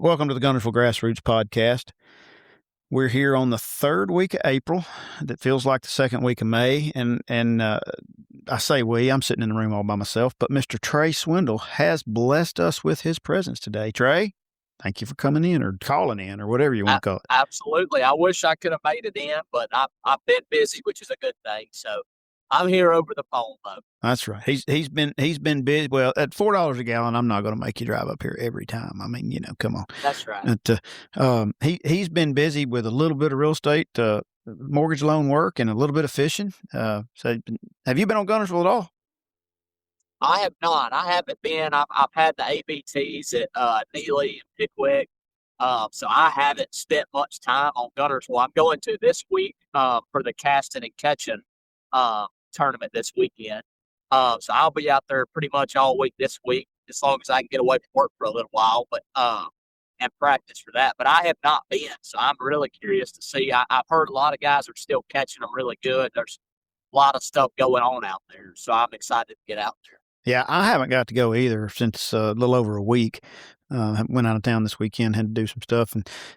Welcome to the Guntersville Grassroots Podcast. We're here on the third week of April. That feels like the second week of May. And I say we, I'm sitting in the room all by myself, but Mr. Trey Swindle has blessed us with his presence today. Trey, thank you for coming in or calling in or whatever you want to call it. Absolutely. I wish I could have made it in, but I've been busy, which is a good thing. So I'm here over the phone, though. That's right. He's been busy. Well, at $4 a gallon, I'm not going to make you drive up here every time. I mean, come on. That's right. He's been busy with a little bit of real estate, mortgage loan work, and a little bit of fishing. So, have you been on Guntersville at all? I have not. I haven't been. I've had the ABTs at Neely and Pickwick. So I haven't spent much time on Guntersville. I'm going to this week for the casting and catching tournament this weekend. So I'll be out there pretty much all week this week, as long as I can get away from work for a little while, but and practice for that. But I have not been, so I'm really curious to see. I've heard a lot of guys are still catching them really good. There's a lot of stuff going on out there, so I'm excited to get out there. Yeah, I haven't got to go either since a little over a week. Went out of town this weekend, had to do some stuff,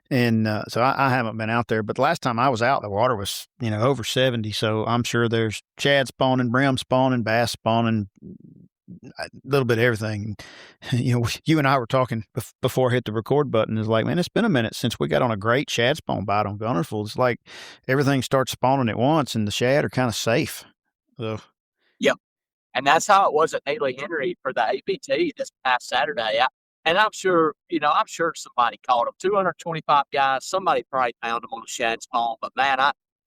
and so I haven't been out there. But the last time I was out, the water was over 70, so I'm sure there's shad spawning, brim spawning, bass spawning, a little bit of everything. You and I were talking before I hit the record button. It's like, man, it's been a minute since we got on a great shad spawn bite on Guntersville. It's like everything starts spawning at once, and the shad are kind of safe. So. Yep. And that's how it was at Neely Henry for the ABT this past Saturday. And I'm sure somebody caught them. 225 guys. Somebody probably found them on a shad spawn. But man,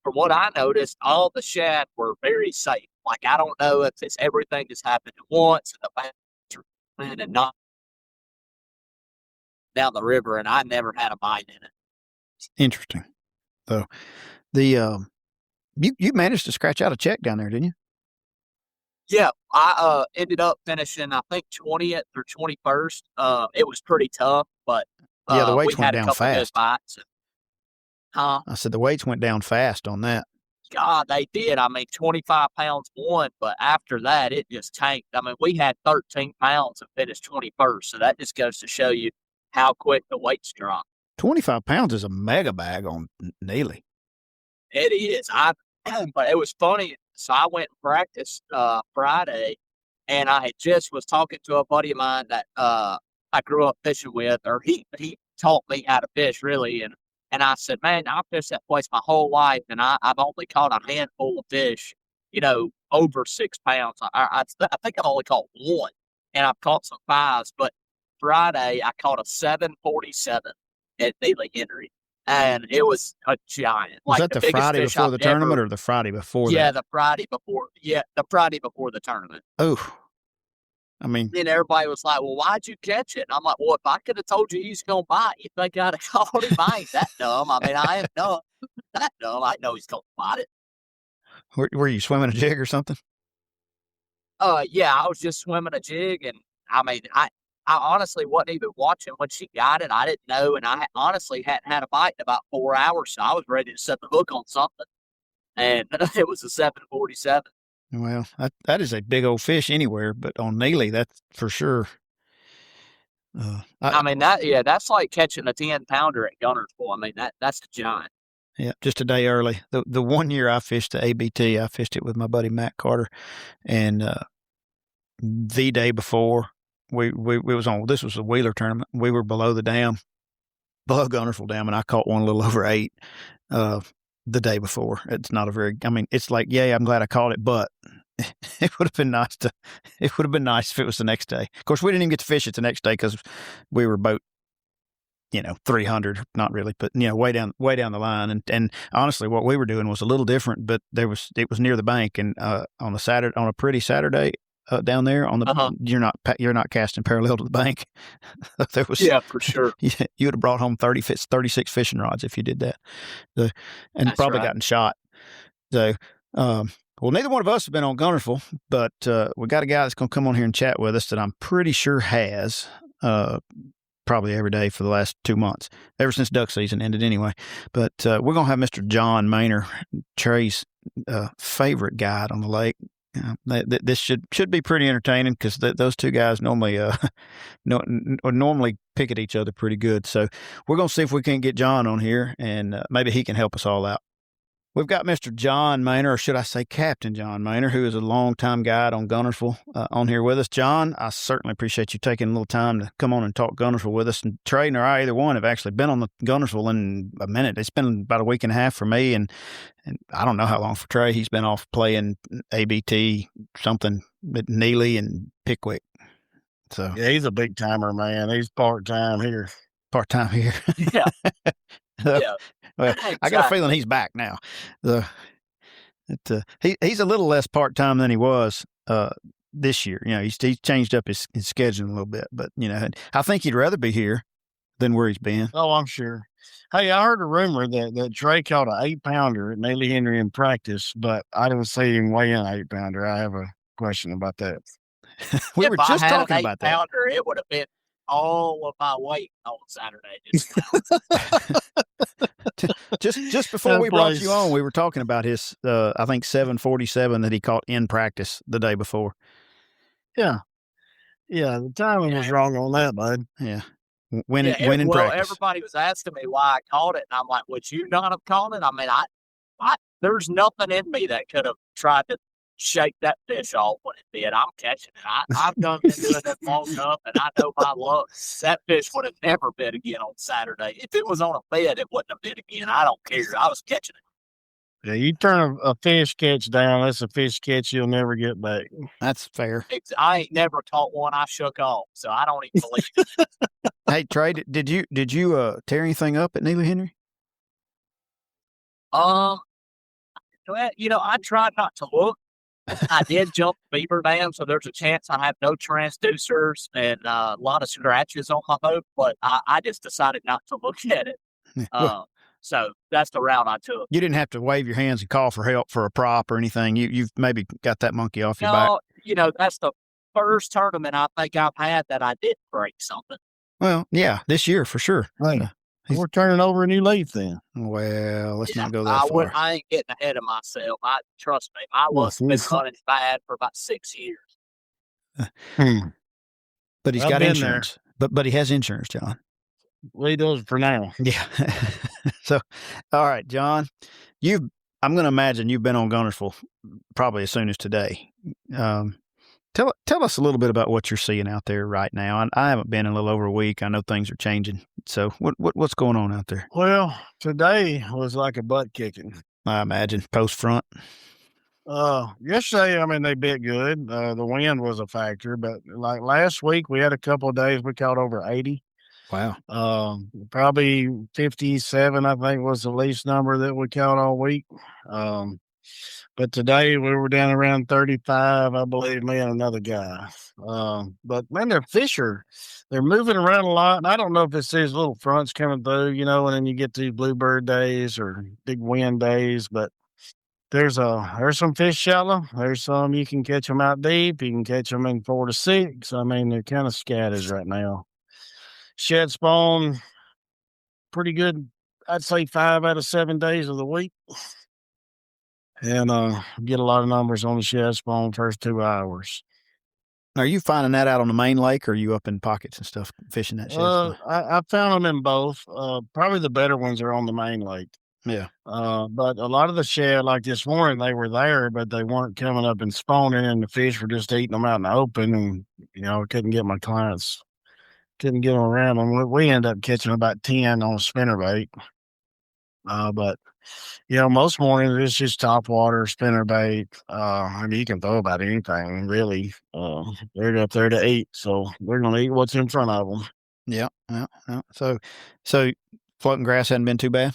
from what I noticed, all the shad were very safe. Like, I don't know if it's everything that's happened at once and the bass and not down the river, and I never had a bite in it. Interesting. So you managed to scratch out a check down there, didn't you? Yeah, I ended up finishing, I think, 20th or 21st. It was pretty tough, but yeah, the weights we went had a down couple fast. Good bites. I said the weights went down fast on that. God, they did. I mean, 25 pounds won, but after that, it just tanked. I mean, we had 13 pounds and finished 21st, so that just goes to show you how quick the weights drop. 25 pounds is a mega bag on Neely. It is. But it was funny. So I went and practiced Friday, and I had just was talking to a buddy of mine that I grew up fishing with, or he taught me how to fish, really. And I said, man, I fished that place my whole life, and I've only caught a handful of fish, over 6 pounds. I think I've only caught one, and I've caught some 5s. But Friday, I caught a 747 at Neely Henry. And it was a giant. Was that the Friday before the tournament or the Friday before that? Yeah, the Friday before. Yeah, the Friday before the tournament. Oh, I mean. Then everybody was like, well, why'd you catch it? And I'm like, well, if I could have told you he's going to bite, you think I'd have caught him? I ain't that dumb. I mean, I am dumb. That dumb. I know he's going to bite it. Were you swimming a jig or something? Yeah, I was just swimming a jig. And I mean, I honestly wasn't even watching when she got it. I didn't know, and I honestly hadn't had a bite in about 4 hours, so I was ready to set the hook on something, and it was a 747. Well, that is a big old fish anywhere, but on Neely, that's for sure. I mean, that's like catching a 10-pounder at Guntersville. I mean, that's a giant. Yeah, just a day early. The 1 year I fished the ABT, I fished it with my buddy Matt Carter, and the day before, we was on. This was a Wheeler tournament. We were below the dam, below Guntersville Dam, and I caught one a little over 8 the day before. It's not a very. I mean, it's like, yeah, I'm glad I caught it, but it would have been nice to. It would have been nice if it was the next day. Of course, we didn't even get to fish it the next day because we were boat, 300, not really, but way down the line. And honestly, what we were doing was a little different, but it was near the bank, and on a pretty Saturday. Down there on the, you're not casting parallel to the bank. There was, yeah, for sure. You would have brought home 36 fishing rods if you did that, and that's probably right. Gotten shot. So, well, neither one of us have been on Guntersville, but we got a guy that's going to come on here and chat with us that I'm pretty sure has probably every day for the last 2 months, ever since duck season ended anyway. But we're going to have Mr. John Maynor, Trey's favorite guide on the lake. This should be pretty entertaining because those two guys normally normally pick at each other pretty good. So we're gonna see if we can't get John on here, and maybe he can help us all out. We've got Mr. John Maynor, or should I say Captain John Maynor, who is a longtime guide on Guntersville, on here with us. John, I certainly appreciate you taking a little time to come on and talk Guntersville with us. And Trey nor I, either one, have actually been on the Guntersville in a minute. It's been about a week and a half for me, and I don't know how long for Trey. He's been off playing ABT something at Neely and Pickwick. So yeah, he's a big timer, man. He's part-time here. Part-time here. Yeah. Yeah. Well, Exactly. I got a feeling he's back now. He's a little less part-time than he was this year. You know, he's changed up his schedule a little bit, but you know, I think he'd rather be here than where he's been. Oh, I'm sure. Hey, I heard a rumor that Trey caught an 8-pounder at Neely Henry in practice, but I didn't see him weigh in an 8-pounder. I have a question about that. We were just talking about that. It would have been all of my weight on Saturday. Just before we brought you on, we were talking about his, I think 747 that he caught in practice the day before. Yeah, the timing was wrong on that, bud. Yeah, when in practice. Everybody was asking me why I caught it, and I'm like, "Would you not have caught it?" I mean, there's nothing in me that could have tried to shake that fish off when it did. I'm catching it. I've been doing it long enough, and I know my luck. That fish would have never bit again on Saturday. If it was on a bed, it wouldn't have bit again. I don't care. I was catching it. Yeah, you turn a fish catch down, that's a fish catch you'll never get back. That's fair. I ain't never caught one I shook off, so I don't even believe it. Hey, Trey, did you tear anything up at Neely Henry? Well, you know, I tried not to look. I did jump beaver dam, so there's a chance I have no transducers and a lot of scratches on my boat, but I just decided not to look at it. So that's the route I took. You didn't have to wave your hands and call for help for a prop or anything. You've maybe got that monkey off your back. You know, that's the first tournament I think I've had that I did break something. Well, yeah, this year for sure. Right. We're turning over a new leaf then. Well, let's not go that far. I ain't getting ahead of myself. Trust me, my luck's been running bad for about 6 years. But he's got insurance. But he has insurance, John. Well, he does for now. Yeah. So, all right, John, I'm going to imagine you've been on Guntersville probably as soon as today. Tell us a little bit about what you're seeing out there right now. I haven't been in a little over a week. I know things are changing. So what's going on out there? Well, today was like a butt kicking. I imagine post front. Yesterday, I mean, they bit good. The wind was a factor, but like last week, we had a couple of days we caught over 80. Wow. Probably 57, I think, was the least number that we caught all week. But today we were down around 35, I believe, me and another guy. But man, they're moving around a lot. And I don't know if it's these little fronts coming through, you know, and then you get these bluebird days or big wind days. But there's some fish shallow. There's some you can catch them out deep. You can catch them in 4 to 6. I mean, they're kind of scatters right now. Shad spawn, pretty good. I'd say 5 out of 7 days of the week. And get a lot of numbers on the shad spawn first 2 hours. Are you finding that out on the main lake, or are you up in pockets and stuff fishing that shad spawn? I found them in both. Probably the better ones are on the main lake. Yeah. But a lot of the shad, like this morning, they were there, but they weren't coming up and spawning, and the fish were just eating them out in the open. And you know, I couldn't get my clients, couldn't get them around them. We ended up catching about 10 on a spinnerbait. But you know, most mornings it's just top water, spinnerbait. I mean, you can throw about anything, really. They're up there to eat, so they're going to eat what's in front of them. Yeah. So floating grass hadn't been too bad?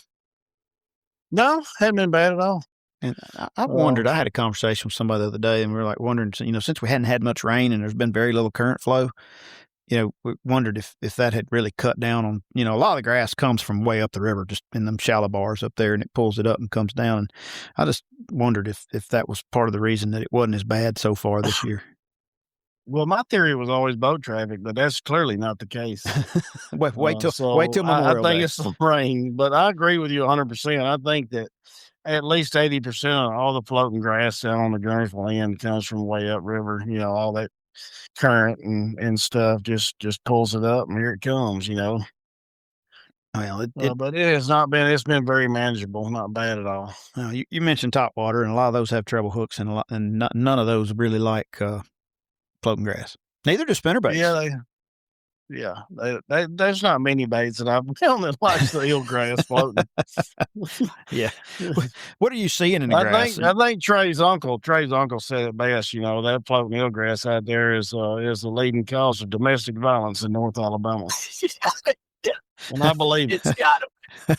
No, hadn't been bad at all. And I wondered, I had a conversation with somebody the other day, and we were like wondering, you know, since we hadn't had much rain and there's been very little current flow, you know, we wondered if that had really cut down on, you know, a lot of the grass comes from way up the river, just in them shallow bars up there, and it pulls it up and comes down. And I just wondered if that was part of the reason that it wasn't as bad so far this year. Well, my theory was always boat traffic, but that's clearly not the case. wait till Memorial I think Day. it's some rain, but I agree with you 100%. I think that at least 80% of all the floating grass down on the Guntersville end comes from way upriver. All that current and stuff just pulls it up, and here it comes. Well, But it has not been. It's been very manageable, not bad at all. well, you mentioned top water, and a lot of those have treble hooks, and none of those really like floating grass. Neither do spinnerbaits. There's not many baits that I've found that likes the eelgrass floating. Yeah. What are you seeing in the grass? I think Trey's uncle said it best. That floating eelgrass out there is the leading cause of domestic violence in North Alabama. And I believe it's got to.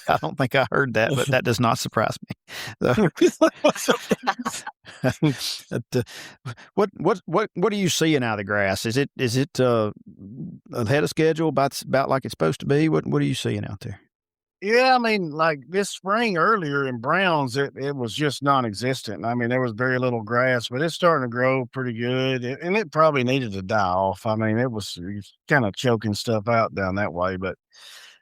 I don't think I heard that, but that does not surprise me. What are you seeing out of the grass? Is it ahead of schedule, about like it's supposed to be? What are you seeing out there? Yeah, I mean, like this spring earlier in Browns, it was just non-existent. I mean, there was very little grass, but it's starting to grow pretty good, and it probably needed to die off. I mean, it was kind of choking stuff out down that way, but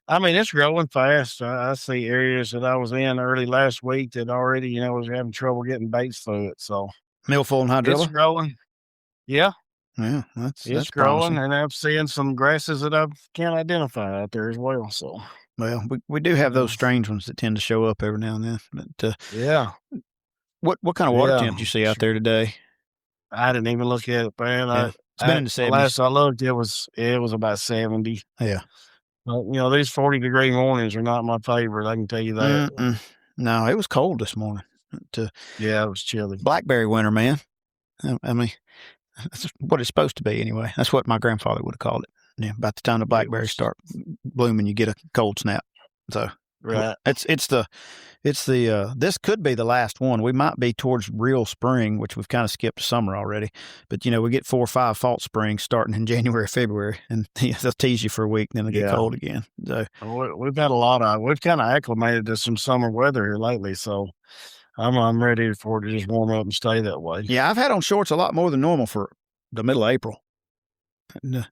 I mean, it's growing fast. I see areas that I was in early last week that already, was having trouble getting baits through it. So Milfoil and hydrilla? It's growing. Yeah. Yeah, it's growing, and I'm seeing some grasses that I can't identify out there as well. So, well, we do have those strange ones that tend to show up every now and then. But yeah. What kind of water temp do you see out there today? I didn't even look at it, man. Yeah, it's been in the 70s. Last I looked, it was about 70. Yeah. These 40-degree mornings are not my favorite. I can tell you that. No, it was cold this morning. Yeah, it was chilly. Blackberry winter, man. I mean, that's what it's supposed to be anyway. That's what my grandfather would have called it. Yeah, about the time the blackberries start blooming, you get a cold snap. So right, it's the this could be the last one. We might be towards real spring, which we've kind of skipped summer already. But we get 4 or 5 false springs starting in January, February, and they'll tease you for a week, then they get cold again. So we've had we've kind of acclimated to some summer weather here lately. So I'm ready for it to just warm up and stay that way. Yeah, I've had on shorts a lot more than normal for the middle of April. But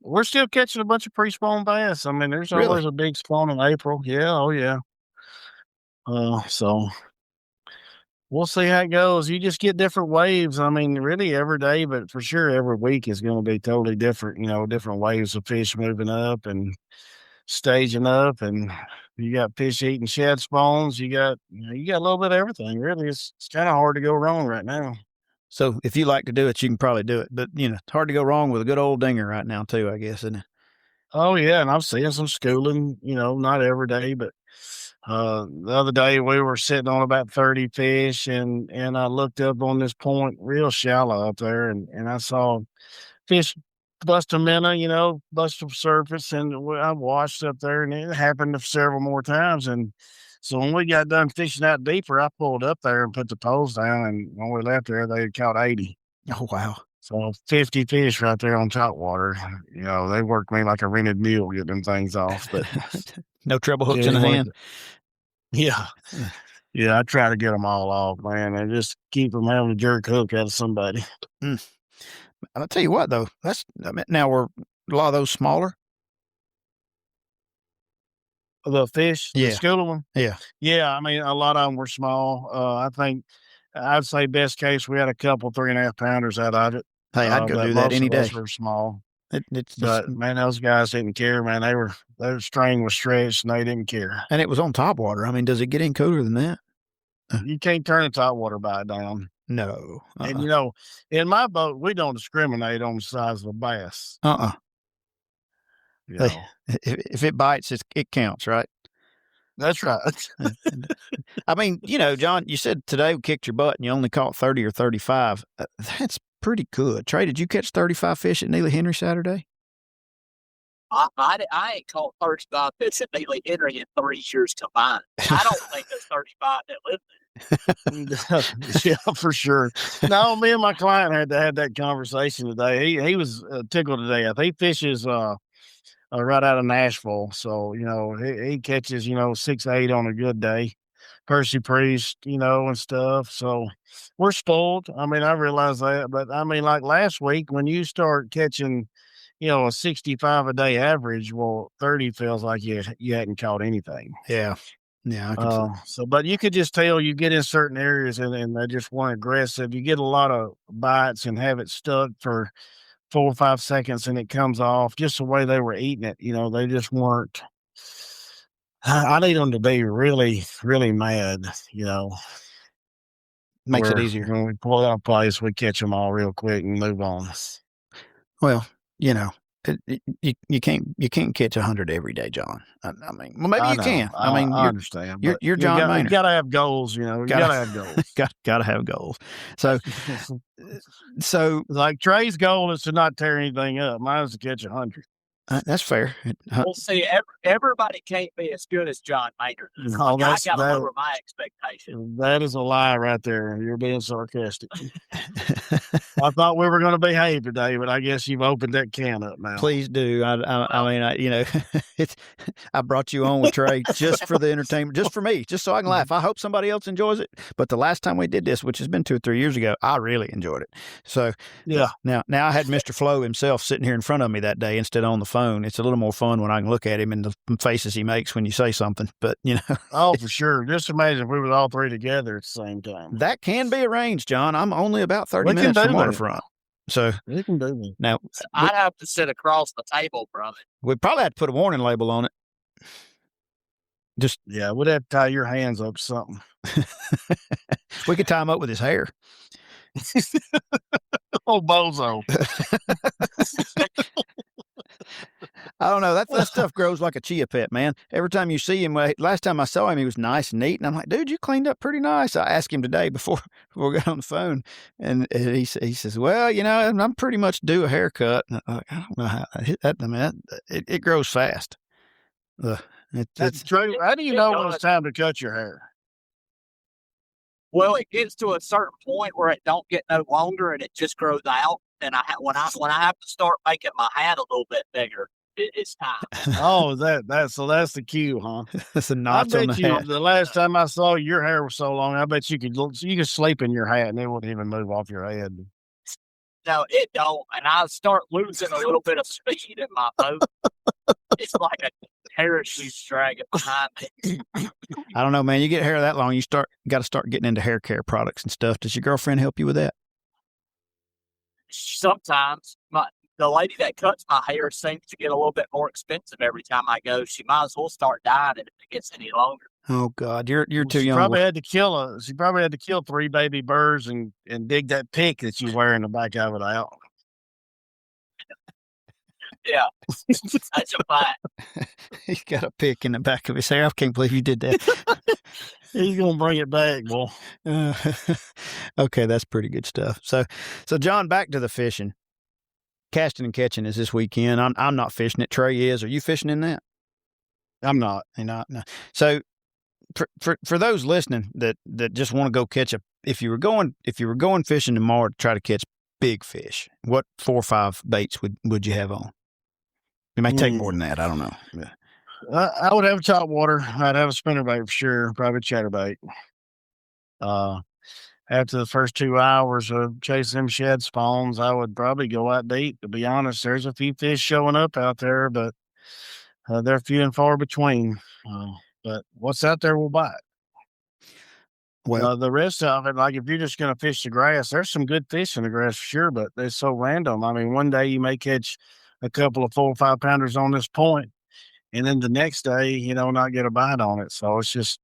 we're still catching a bunch of pre-spawn bass. I mean, there's always a big spawn in April. Yeah, oh yeah. So we'll see how it goes. You just get different waves. I mean, really every day, but for sure every week is going to be totally different. Different waves of fish moving up and staging up, and you got fish eating shad spawns. You got a little bit of everything. Really, it's kind of hard to go wrong right now. So if you like to do it, you can probably do it. But it's hard to go wrong with a good old dinger right now too, I guess, isn't it? Oh yeah, and I'm seeing some schooling. Not every day, but the other day we were sitting on about 30 fish, and I looked up on this point real shallow up there, and I saw fish bust a minnow, bust a surface, and I watched up there, and it happened several more times. And so when we got done fishing out deeper, I pulled up there and put the poles down, and when we left there, they had caught 80. Oh wow! So 50 fish right there on top water. They worked me like a rented mule getting them things off, but no treble hooks in the hand. Yeah. Yeah, I try to get them all off, man, and just keep them having a jerk hook out of somebody. I'll tell you what, though. Now were a lot of those smaller? The fish, yeah, the school one, yeah. I mean, a lot of them were small. I think I'd say best case we had a couple 3.5 pounders out of it. Hey, I'd go do that any day. Were small, but man, those guys didn't care. Man, their string was stretched and they didn't care. And it was on top water. I mean, does it get any cooler than that? You can't turn a top water bite down. No. And in my boat, we don't discriminate on the size of a bass. If it bites, it counts, right? That's right. I mean, John, you said today we kicked your butt and you only caught 30 or 35. That's pretty good. Trey, did you catch 35 fish at Neely Henry Saturday? I ain't caught 35 fish at Neely Henry in 3 years combined. I don't think there's 35 that live there. Yeah, for sure. No, me and my client had to have that conversation today. He was tickled to death. He fishes right out of Nashville, so he catches 6, 8 on a good day. Percy Priest, and stuff. So we're spoiled. I mean, I realize that, but I mean, like last week when you start catching a 65 a day average. Well, 30 feels like you hadn't caught anything. Yeah. Yeah. I can see. But you could just tell you get in certain areas and they just weren't aggressive. You get a lot of bites and have it stuck for 4 or 5 seconds and it comes off just the way they were eating it. They just weren't. I need them to be really, really mad, Makes it easier. When we pull out a place, we catch them all real quick and move on. Well, you can't catch 100 every day, John. I mean, well, maybe you can. I mean, I understand. You're John Maynard. You got to have goals. You got to have goals. Got to have goals. So like Trey's goal is to not tear anything up. Mine is to catch 100. That's fair. Well, see, everybody can't be as good as John Maynard. No, I got to lower my expectations. That is a lie right there. You're being sarcastic. I thought we were going to behave today, but I guess you've opened that can up now. Please do. I mean, I brought you on with Trey just for the entertainment, just for me, just so I can laugh. I hope somebody else enjoys it. But the last time we did this, which has been 2 or 3 years ago, I really enjoyed it. So yeah. Now I had Mr. Flo himself sitting here in front of me that day instead of on the phone. It's a little more fun when I can look at him and the faces he makes when you say something. But oh, for sure. Just imagine if we were all three together at the same time. That can be arranged, John. I'm only about 30 minutes from waterfront. So we can do that. Now I'd have to sit across the table from it. We'd probably have to put a warning label on it. Yeah, we'd have to tie your hands up to something. We could tie him up with his hair. Oh, bozo. I don't know. That stuff grows like a chia pet, man. Every time you see him, last time I saw him, he was nice and neat. And I'm like, dude, you cleaned up pretty nice. I asked him today before we got on the phone. And he says, well, I'm pretty much due a haircut. And I don't know how it grows fast. That's true. How do you know when it's time to cut your hair? Well, it gets to a certain point where it don't get no longer and it just grows out. And when I have to start making my hat a little bit bigger, it's time. Oh, so that's the cue, huh? That's the knots on the hat. The last time I saw your hair was so long, I bet you could sleep in your hat and it wouldn't even move off your head. No, it don't. And I start losing a little bit of speed in my boat. It's like a parachute dragging behind me. I don't know, man. You get hair that long, you got to start getting into hair care products and stuff. Does your girlfriend help you with that? Sometimes. The lady that cuts my hair seems to get a little bit more expensive every time I go. She might as well start dyeing it if it gets any longer. Oh God, you're too young. She probably had to kill 3 baby birds and dig that pick that you wear in the back of it out. Yeah, that's a fact. He's got a pick in the back of his hair. I can't believe you did that. He's gonna bring it back, boy. Okay, that's pretty good stuff. So John, back to the fishing. Casting and catching is this weekend. I'm not fishing it. Trey is. Are you fishing in that? I'm not. You're not. No. So for those listening that just want to go catch if you were going fishing tomorrow to try to catch big fish, what 4 or 5 baits would you have on? It may take more than that. I don't know. Yeah. I would have top water. I'd have a spinnerbait for sure. Probably chatterbait. After the first 2 hours of chasing them shad spawns, I would probably go out deep. To be honest, there's a few fish showing up out there, but they're few and far between. But what's out there will bite. Well, the rest of it, like if you're just going to fish the grass, there's some good fish in the grass for sure, but they're so random. I mean, one day you may catch a couple of 4 or 5 pounders on this point, and then the next day, not get a bite on it. So it's just,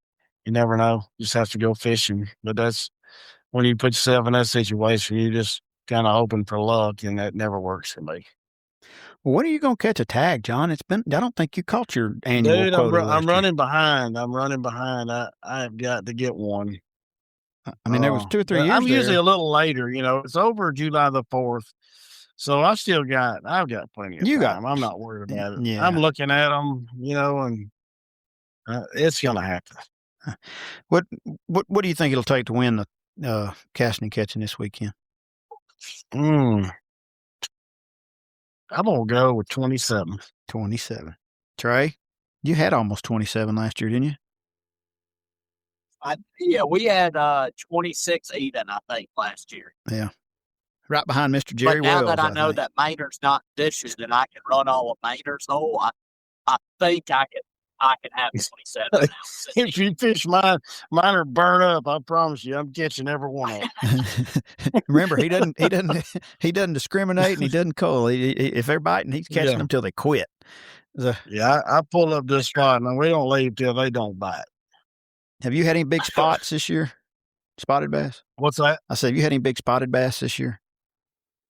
you never know. You just have to go fishing. But that's when you put yourself in that situation, you're just kind of hoping for luck, and that never works for me. Well, when are you going to catch a tag, John? I don't think you caught your annual quota. Dude, I'm running behind. I've got to get one. I mean, there was 2 or 3 years. I'm usually a little later. It's over July the 4th, so I've got plenty of time. I'm not worried about it. Yeah. I'm looking at them, and it's gonna happen. What do you think it'll take to win the casting and catching this weekend? I'm gonna go with 27. 27. Trey, you had almost 27 last year, didn't you? We had 26 even, I think, last year. Yeah. Right behind Mr. Jerry But now Wells, that I know think. that Maynard's not fishing and I can run all of Maynard's hole, I think I can have 27 ounces. If you fish mine are burn up. I promise you, I'm catching every one of them. Remember, he doesn't discriminate, and he doesn't cull. If they're biting, he's catching them till they quit. Yeah, I pull up this spot, and we don't leave till they don't bite. Have you had any big spots this year? Spotted bass? What's that? I said, have you had any big spotted bass this year?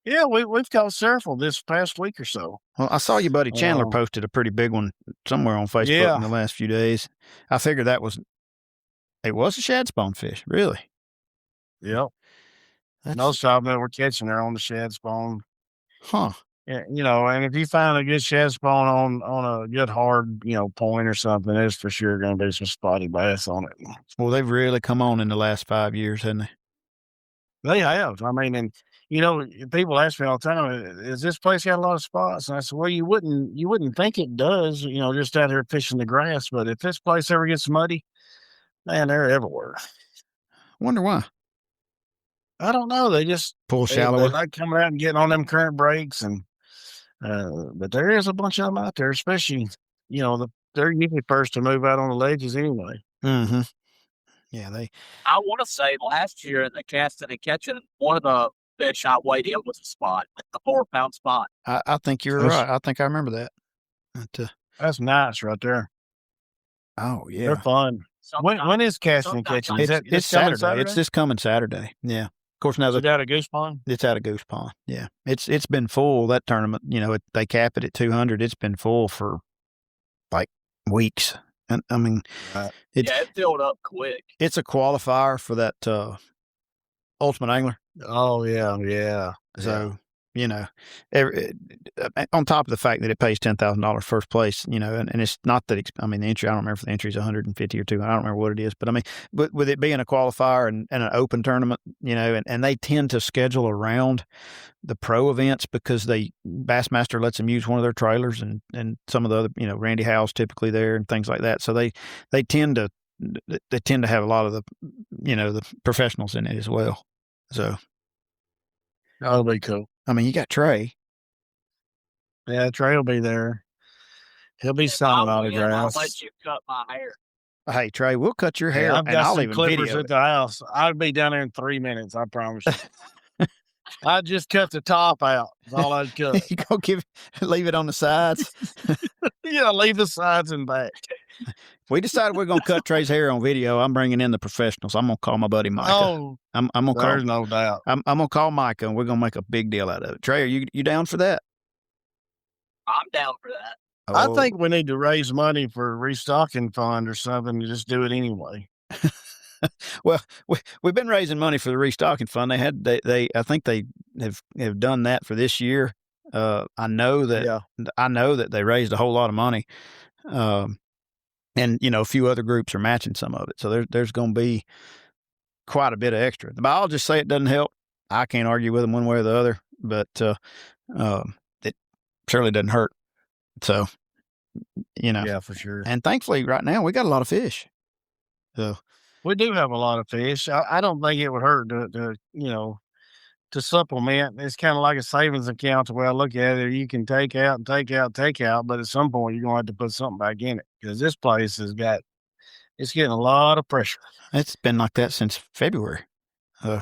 Yeah, we've caught several this past week or so. Well, I saw your buddy Chandler posted a pretty big one somewhere on Facebook in the last few days. I figured it was a shad spawn fish, really. Yep. Most of them that we're catching are on the shad spawn. Huh. Yeah, and if you find a good shad spawn on a good hard, point or something, there's for sure going to be some spotted bass on it. Well, they've really come on in the last 5 years, haven't they? They have. I mean, and people ask me all the time, "Is this place got a lot of spots?" And I said, "Well, you wouldn't think it does, just out here fishing the grass. But if this place ever gets muddy, man, they're everywhere." Wonder why. I don't know. They just pull shallower. They like coming out and getting on them current breaks, and but there is a bunch of them out there, especially they're usually first to move out on the ledges anyway. Mm-hmm. Yeah, I want to say last year in the casting and catching, one of the fish I weighed in was a spot, a 4-pound spot. I think you're right. I think I remember that. That's nice right there. Oh yeah, they're fun. When is casting and catching? It's Saturday. It's this coming Saturday. Yeah. Of course, now it's out of Goose Pond. It's out of Goose Pond. Yeah, it's been full, that tournament. They cap it at 200. It's been full for like weeks. And I mean, it filled up quick. It's a qualifier for that Ultimate Angler. Oh yeah. So on top of the fact that it pays $10,000 first place, and it's not that. The entry. I don't remember if the entry is 150 or 200. I don't remember what it is, but with it being a qualifier and an open tournament, and they tend to schedule around the pro events because Bassmaster lets them use one of their trailers and some of the other, Randy Howe's typically there and things like that. So they tend to have a lot of the, the professionals in it as well. So that'll be cool. You got Trey. Yeah, Trey will be there. He'll be signing autographs. I'll let you cut my hair. Hey, Trey, we'll cut your hair. I've got some clippers at the house. I'll be down there in 3 minutes. I promise you. I just cut the top out. That's all I'd cut. You gonna leave it on the sides? Yeah, leave the sides and back. We decided we're gonna cut Trey's hair on video. I'm bringing in the professionals. I'm gonna call my buddy Micah. Oh, I'm gonna call. There's no doubt. I'm gonna call Micah, and we're gonna make a big deal out of it. Trey, are you down for that? I'm down for that. I think we need to raise money for a restocking fund or something to just do it anyway. Well, we've been raising money for the restocking fund. I think they have done that for this year. I know that they raised a whole lot of money. And a few other groups are matching some of it. So there's going to be quite a bit of extra. The biologists say it doesn't help. I can't argue with them one way or the other, but it certainly doesn't hurt. So, yeah, for sure. And thankfully, right now we got a lot of fish. So we do have a lot of fish. I don't think it would hurt to supplement. It's kind of like a savings account the way I look at it. You can take out, but at some point you're going to have to put something back in it because this place it's getting a lot of pressure. It's been like that since February. You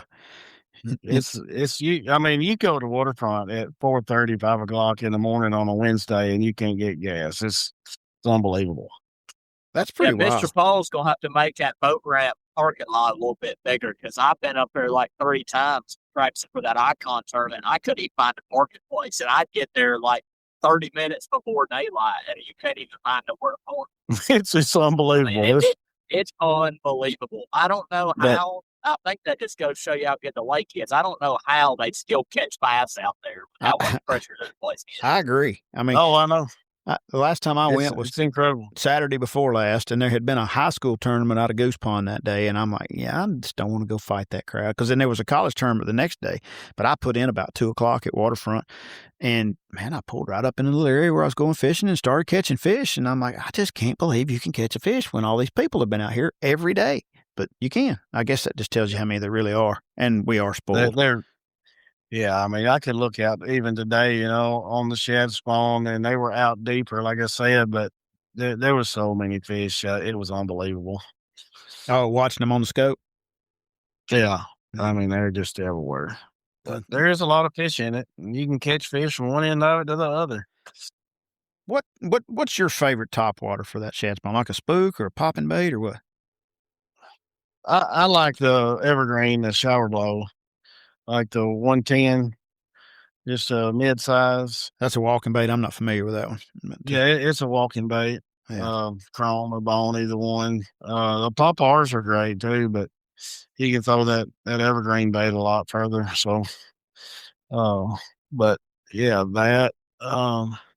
go to waterfront at 4:30, 5 o'clock in the morning on a Wednesday and you can't get gas. It's unbelievable. That's pretty wild. Mr. Paul's going to have to make that boat ramp parking lot a little bit bigger because I've been up there like 3 times practicing for that icon tournament. I couldn't even find a parking place, and I'd get there like 30 minutes before daylight, and you can't even find nowhere to park. It's just unbelievable. It's unbelievable. I don't know how. I think that just goes to show you how good the lake is. I don't know how they still catch bass out there without much pressure that place is. I agree. I know. The last time I went was incredible. Saturday before last, and there had been a high school tournament out of Goose Pond that day, and I'm like, I just don't want to go fight that crowd because then there was a college tournament the next day. But I put in about 2 o'clock at Waterfront, and man, I pulled right up in a little area where I was going fishing and started catching fish, and I'm like, I just can't believe you can catch a fish when all these people have been out here every day. But you can. I guess that just tells you how many there really are, and we are spoiled. Yeah, I mean, I could look out even today, on the shad spawn, and they were out deeper, like I said, but there was so many fish. It was unbelievable. Oh, watching them on the scope. Yeah, I Mm. mean, they're just everywhere. Uh, But there is a lot of fish in it, and you can catch fish from one end of it to the other. What's your favorite topwater for that shad spawn? Like a spook or a popping bait or what? I like the evergreen, the shower glow, like the 110, just a mid size. That's a walking bait. I'm not familiar with that one. But, Yeah, it's a walking bait, yeah, chrome or bone, either one. The poppers are great too, but you can throw that evergreen bait a lot further. So, uh, but yeah,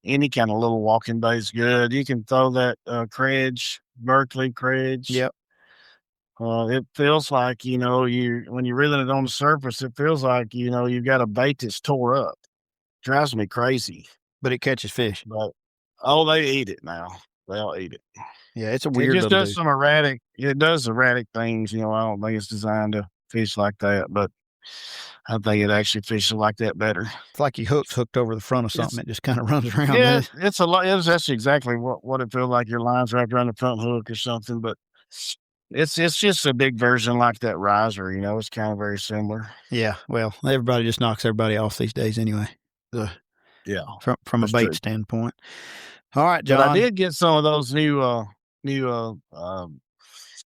any kind of little walking bait's good. You can throw that Credge, Berkeley Credge. yep. It feels like, you when you're reeling it on the surface, it feels like, you've got a bait that's tore up. Drives me crazy. But it catches fish. But oh, they eat it now. They'll eat it. Yeah, it's a It weird just little does dude. some erratic. It does erratic things. I don't think it's designed to fish like that, but I think it actually fishes like that better. It's like he hooked over the front of something. It's It just kind of runs around yeah, it. it's a lot. That's exactly what it feels like. Your line's wrapped around the front hook or something, but it's just a big version like that riser. It's kind of very similar. Yeah, well, everybody just knocks everybody off these days anyway. Uh, Yeah, from a that's bait true. standpoint. All right, But I John. did get some of those new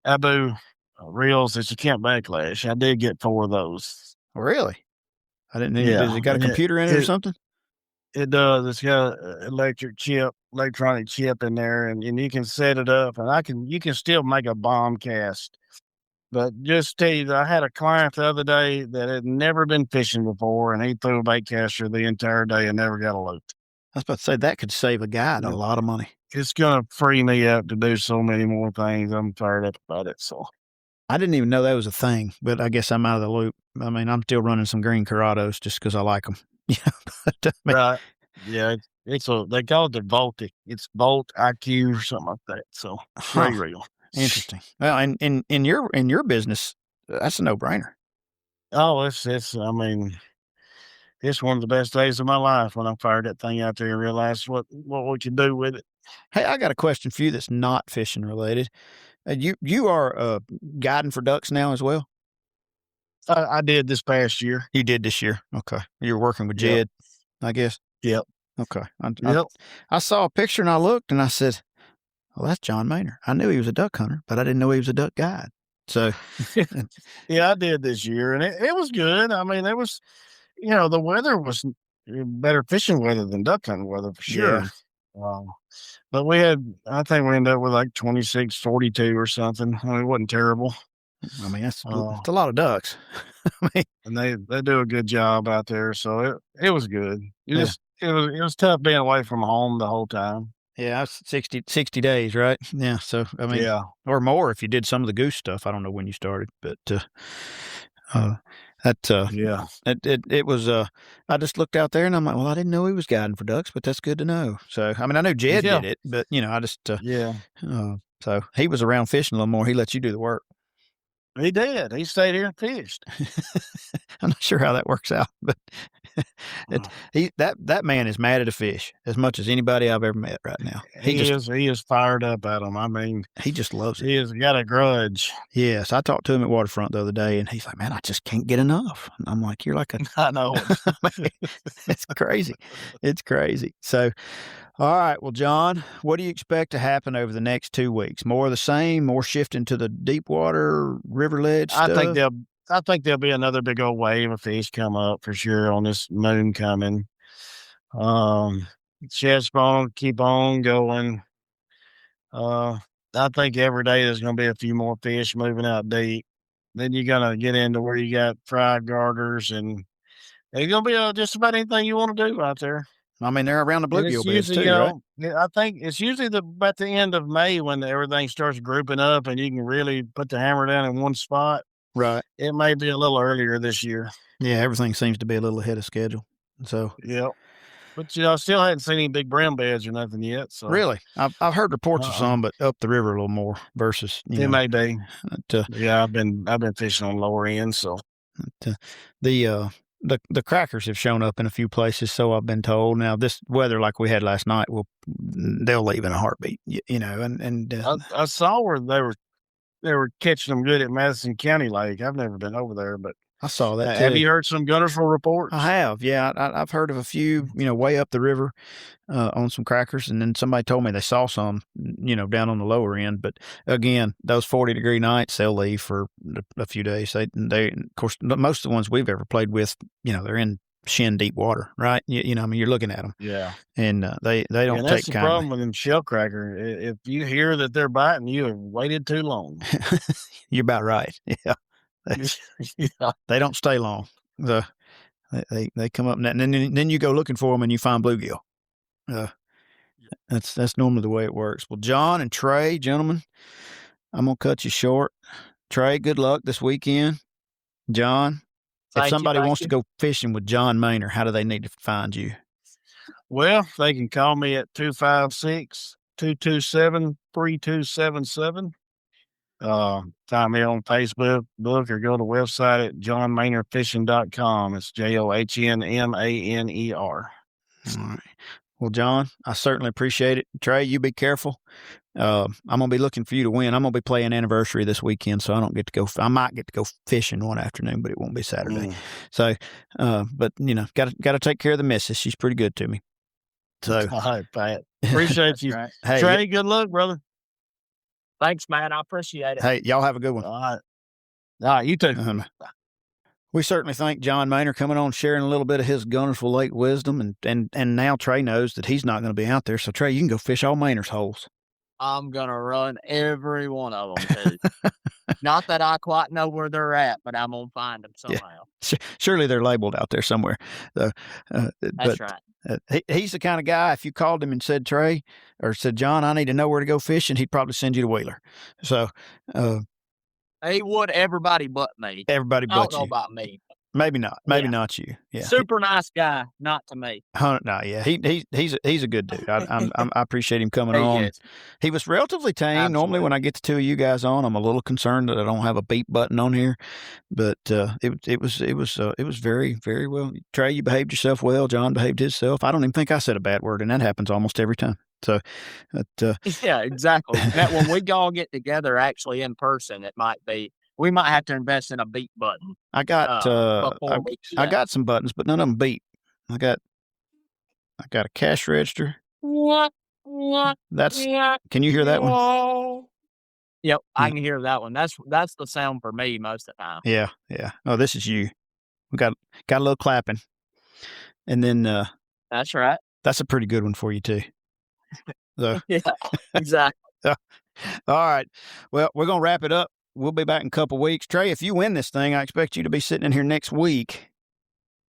Abu reels that you can't backlash. I did get 4 of those. Really? I didn't need. Does Yeah, it got a and computer in it or something? it does. It's got an electronic chip in there, and you can set it up, and you can still make a bomb cast. But just tell you, I had a client the other day that had never been fishing before, and he threw a bait caster the entire day and never got a loop. I was about to say that could save a guide a Yeah. lot of money. It's gonna free me up to do so many more things. I'm fired up about it. So I didn't even know that was a thing, but I guess I'm out of the loop. I mean, I'm still running some green Corrados just because I like them. Yeah, but right, yeah, they call it the Voltic. It's Volt IQ or something like that. So huh, very real. interesting. Well, and in your business, that's a no brainer. Oh, it's. I mean, it's one of the best days of my life when I fired that thing out there and realized what we could do with it. Hey, I got a question for you that's not fishing related. You are guiding for ducks now as well. I did this past year. You did this year. Okay, you're working with Yep. Jed, I guess. Yep. Okay, Yep. I saw a picture and I looked and I said, "Well, that's John Maynard." I knew he was a duck hunter, but I didn't know he was a duck guide. So, Yeah, I did this year, and it was good. I mean, it was, the weather was better fishing weather than duck hunting weather for yeah, sure. Um, but I think we ended up with like 26, 42 or something. I mean, it wasn't terrible. I mean that's Uh, a lot of ducks. I mean, and they do a good job out there, so it was good. yeah, It was tough being away from home the whole time. yeah, that's 60 days, right? Yeah. So, I mean, Yeah, or more if you did some of the goose stuff. I don't know when you started, but uh, that yeah, it was. I just looked out there and I'm like, well, I didn't know he was guiding for ducks, but that's good to know. So, I mean, I knew Jed yeah, did it, but I just yeah. so he was around fishing a little more. He let you do the work. He did. He stayed here and fished. I'm not sure how that works out, but Uh, that man is mad at a fish as much as anybody I've ever met right now. he is fired up at him. I mean, He just loves it. he has got a grudge. Yes, I talked to him at Waterfront the other day, and he's like, "Man, I just can't get enough." And I'm like, "You're like a." I know. It's crazy. It's crazy. So, all right. Well, John, what do you expect to happen over the next 2 weeks? More of the same, more shifting to the deep water, river ledge I think stuff? there'll be another big old wave of fish come up for sure on this moon coming. Um, Shad spawn keep on going. Uh, I think every day there's going to be a few more fish moving out deep. Then you're going to get into where you got fried garters, and there's going to be just about anything you want to do out there. I mean, they're around the And it's bluegill beds usually, too, right? I think it's usually about the end of May when everything starts grouping up and you can really put the hammer down in one spot. Right. It may be a little earlier this year. Yeah, everything seems to be a little ahead of schedule. So, Yep. But I still hadn't seen any big brown beds or nothing yet. So really, I've heard reports of uh some, but up the river a little more versus it may be. to, Yeah, I've been fishing on lower end. So to the the crackers have shown up in a few places, so I've been told. Now this weather like we had last night, they'll leave in a heartbeat, you know. And I saw where they were catching them good at Madison County Lake. I've never been over there, but I saw that too. have you heard some Guntersville reports? I have, yeah. I've heard of a few, you know, way up the river on some crackers, and then somebody told me they saw some, you know, down on the lower end. But again, those 40-degree nights, they'll leave for a few days. They of course, most of the ones we've ever played with, you know, they're in shin deep water, right? You know, I mean, you're looking at them, Yeah, and they don't and take that's the kindly. problem with them shell cracker. If you hear that they're biting, you have waited too long. You're about right. Yeah, Yeah. they don't stay long. They come up, and then you go looking for them, and you find bluegill. That's normally the way it works. Well, John and Trey, gentlemen, I'm gonna cut you short. Trey, good luck this weekend. John, if somebody wants to go fishing with John Maynor, how do they need to find you? Well, they can call me at 256-227-3277. Find me on Facebook, or go to the website at johnmaynorfishing.com. It's JOHNMANER. All right. Well, John, I certainly appreciate it. Trey, you be careful. I'm gonna be looking for you to win. I'm gonna be playing anniversary this weekend, so I don't get to go. I might get to go fishing one afternoon, but it won't be Saturday. So, but you know, got to take care of the missus. She's pretty good to me. So, all right, Pat. Appreciate you. Right. Hey, Trey, good luck, brother. Thanks, man. I appreciate it. Hey, y'all have a good one. All right, you too. We certainly thank John Maynor coming on, sharing a little bit of his Guntersville Lake wisdom, and now Trey knows that he's not going to be out there. So Trey, you can go fish all Maynor's holes. I'm gonna run every one of them too. Not that I quite know where they're at, but I'm gonna find them somehow. Yeah. Surely they're labeled out there somewhere. That's right. He's the kind of guy, if you called him and said, Trey, or said, John, I need to know where to go fishing, he'd probably send you to Wheeler. So he would everybody but me. Everybody but you. I don't know about me. Maybe not. Maybe not you. Yeah. Super nice guy, not to me. No, yeah. He's a good dude. I appreciate him coming on. Is. He was relatively tame. Absolutely. Normally, when I get the two of you guys on, I'm a little concerned that I don't have a beep button on here, but it was very, very well. Trey, you behaved yourself well. John behaved himself. I don't even think I said a bad word, and that happens almost every time. So, yeah, exactly. That when we all get together, actually in person, we might have to invest in a beep button. I got I got some buttons, but none of them beep. I got a cash register. That's can you hear that one? Yep, I can hear that one. That's the sound for me most of the time. Yeah. Oh, this is you. We got a little clapping, and then that's right. That's a pretty good one for you too. So. Yeah, exactly. All right. Well, we're gonna wrap it up. We'll be back in a couple weeks. Trey, if you win this thing, I expect you to be sitting in here next week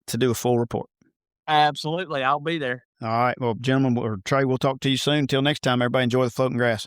to do a full report. Absolutely. I'll be there. All right. Well, gentlemen, or Trey, we'll talk to you soon. Until next time, everybody enjoy the floating grass.